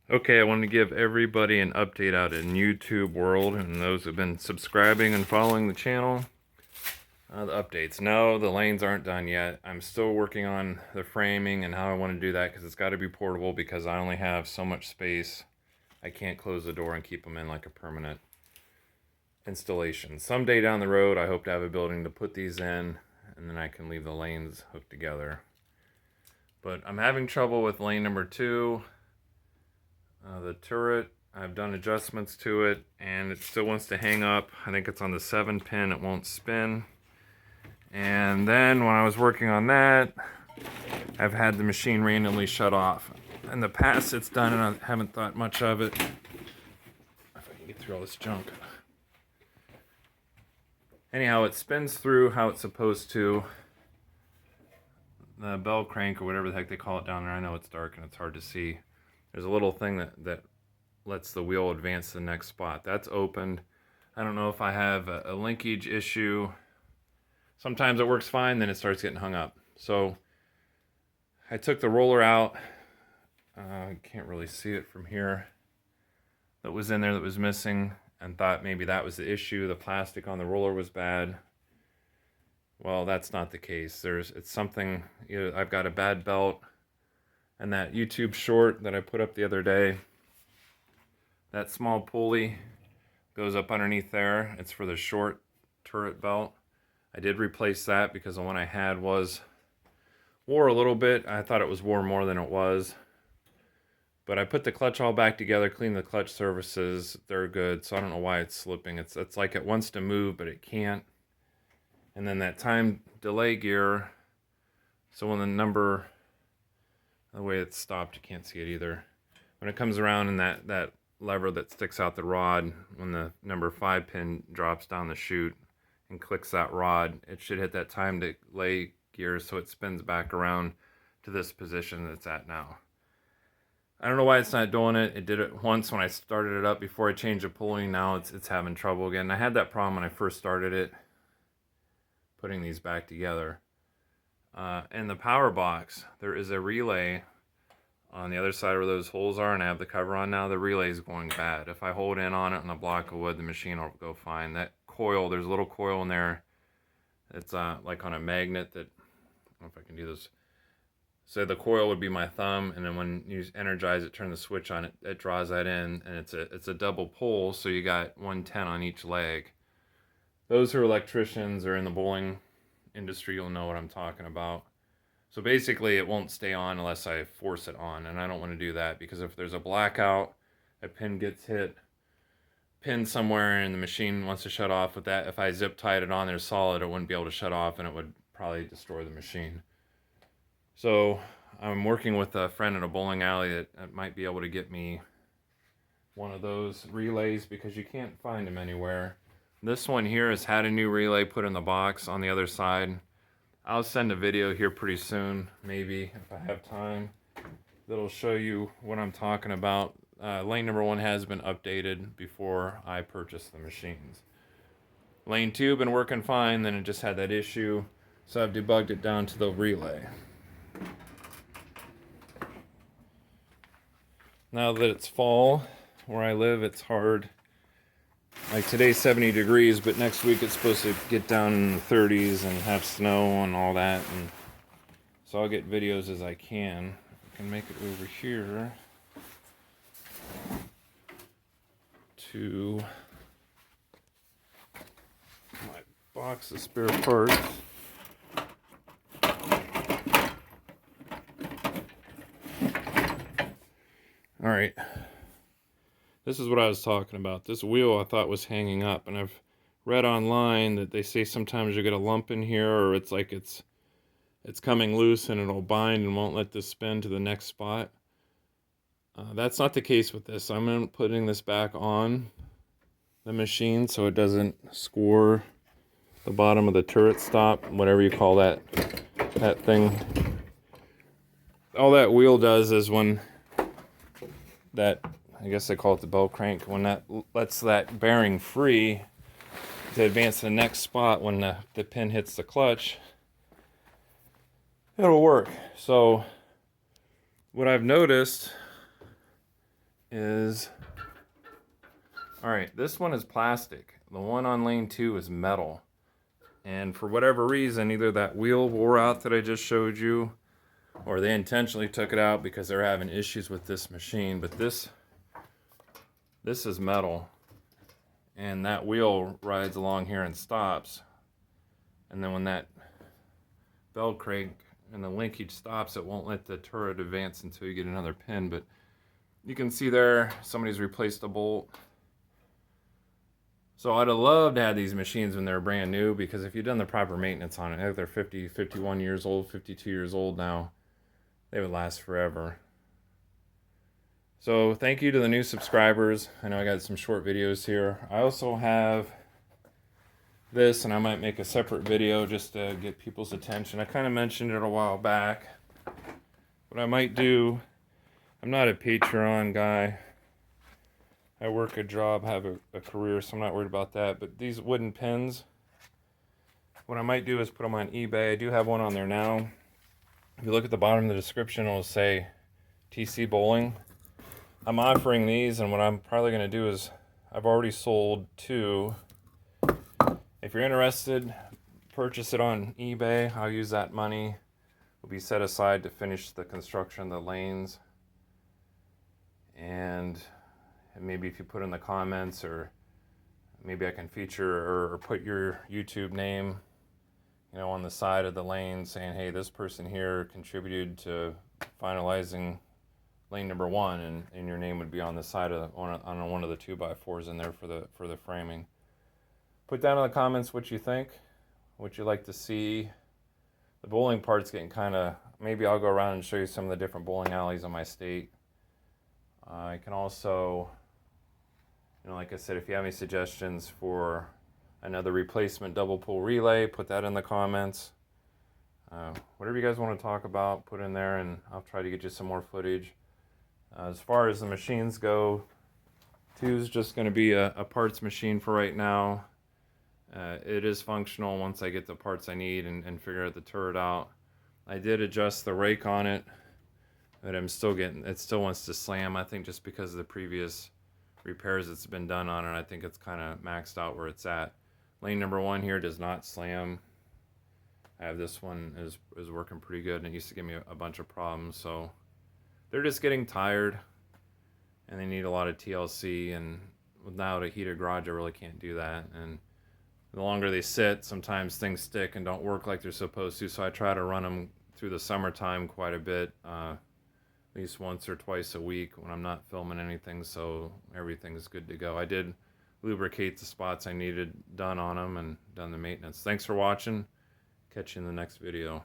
Okay, I want to give everybody an update out in YouTube world and those who've been subscribing and following the channel. The updates. No, the lanes aren't done yet. I'm still working on the framing and how I want to do that because it's got to be portable because I only have so much space. I can't close the door and keep them in like a permanent installation. Someday down the road, I hope to have a building to put these in and then I can leave the lanes hooked together. But I'm having trouble with lane number 2. The turret, I've done adjustments to it and it still wants to hang up. I think it's on the 7 pin, it won't spin. And then when I was working on that, I've had the machine randomly shut off. In the past it's done and I haven't thought much of it. If I can get through all this junk. Anyhow, it spins through how it's supposed to. The bell crank or whatever the heck they call it down there, I know it's dark and it's hard to see. There's a little thing that lets the wheel advance to the next spot. That's opened. I don't know if I have a linkage issue. Sometimes it works fine, then it starts getting hung up. So I took the roller out. I can't really see it from here. That was in there that was missing and thought maybe that was the issue. The plastic on the roller was bad. Well, that's not the case. It's something, I've got a bad belt. And that YouTube short that I put up the other day, that small pulley goes up underneath there. It's for the short turret belt. I did replace that because the one I had wore a little bit. I thought it was wore more than it was. But I put the clutch all back together, cleaned the clutch surfaces. They're good, so I don't know why it's slipping. It's like it wants to move, but it can't. And then that time delay gear, so when the way it's stopped, you can't see it either. When it comes around and that lever that sticks out the rod, when the number 5 pin drops down the chute and clicks that rod, it should hit that time delay gear so it spins back around to this position that it's at now. I don't know why it's not doing it. It did it once when I started it up before I changed the pulley. Now it's having trouble again. I had that problem when I first started it, putting these back together. In the power box, there is a relay on the other side where those holes are, and I have the cover on now. The relay is going bad. If I hold in on it on a block of wood, the machine will go fine. That coil, there's a little coil in there. It's like on a magnet that, I don't know if I can do this. So the coil would be my thumb, and then when you energize it, turn the switch on, it draws that in, and it's a double pull, so you got 110 on each leg. Those who are electricians or in the bowling industry, you'll know what I'm talking about. So basically it won't stay on unless I force it on, and I don't want to do that because if there's a blackout, a pin gets hit, pin somewhere, and the machine wants to shut off with that, if I zip tied it on there solid, it wouldn't be able to shut off and it would probably destroy the machine. So I'm working with a friend in a bowling alley that might be able to get me one of those relays because you can't find them anywhere. This one here has had a new relay put in the box on the other side. I'll send a video here pretty soon, maybe, if I have time, that'll show you what I'm talking about. Lane number 1 has been updated before I purchased the machines. Lane 2 been working fine, then it just had that issue, so I've debugged it down to the relay. Now that it's fall, where I live, it's hard. Like today's 70 degrees, but next week it's supposed to get down in the 30s and have snow and all that. And so I'll get videos as I can. I can make it over here to my box of spare parts. All right. This is what I was talking about. This wheel I thought was hanging up, and I've read online that they say sometimes you get a lump in here, or it's like it's coming loose and it'll bind and won't let this spin to the next spot. That's not the case with this. I'm putting this back on the machine so it doesn't score the bottom of the turret stop, whatever you call that thing. All that wheel does is when that, I guess they call it the bell crank, when that lets that bearing free to advance to the next spot when the pin hits the clutch, it'll work. So what I've noticed is, all right, this one is plastic. The one on lane 2 is metal. And for whatever reason, either that wheel wore out that I just showed you, or they intentionally took it out because they're having issues with this machine. But this is metal, and that wheel rides along here and stops. And then when that bell crank and the linkage stops, it won't let the turret advance until you get another pin. But you can see there, somebody's replaced a bolt. So I'd have loved to have these machines when they're brand new, because if you've done the proper maintenance on it, if they're 50, 51 years old, 52 years old now, they would last forever. So thank you to the new subscribers. I know I got some short videos here. I also have this, and I might make a separate video just to get people's attention. I kind of mentioned it a while back. What I might do, I'm not a Patreon guy. I work a job, have a career, so I'm not worried about that. But these wooden pins, what I might do is put them on eBay. I do have one on there now. If you look at the bottom of the description, it'll say TC Bowling. I'm offering these, and what I'm probably going to do is, I've already sold 2. If you're interested, purchase it on eBay. I'll use that money. Will be set aside to finish the construction of the lanes. And maybe if you put in the comments, or maybe I can feature or put your YouTube name, you know, on the side of the lane, saying, hey, this person here contributed to finalizing lane number 1, and your name would be on the side of on one of the 2x4s in there for the framing. Put down in the comments what you think, what you'd like to see. The bowling part's getting kind of, maybe I'll go around and show you some of the different bowling alleys in my state. I can also, you know, like I said, if you have any suggestions for another replacement double pull relay, put that in the comments. Whatever you guys want to talk about, put in there, and I'll try to get you some more footage. As far as the machines go, 2 is just going to be a parts machine for right now. It is functional once I get the parts I need and figure out the turret out. I did adjust the rake on it, but I'm still getting, it still wants to slam. I think just because of the previous repairs that's been done on it, I think it's kind of maxed out where it's at. Lane number 1 here does not slam. I have this one is working pretty good, and it used to give me a bunch of problems. So they're just getting tired, and they need a lot of TLC, and without a heated garage I really can't do that. And the longer they sit, sometimes things stick and don't work like they're supposed to, so I try to run them through the summertime quite a bit, at least once or twice a week when I'm not filming anything, so everything's good to go. I did lubricate the spots I needed done on them and done the maintenance. Thanks for watching. Catch you in the next video.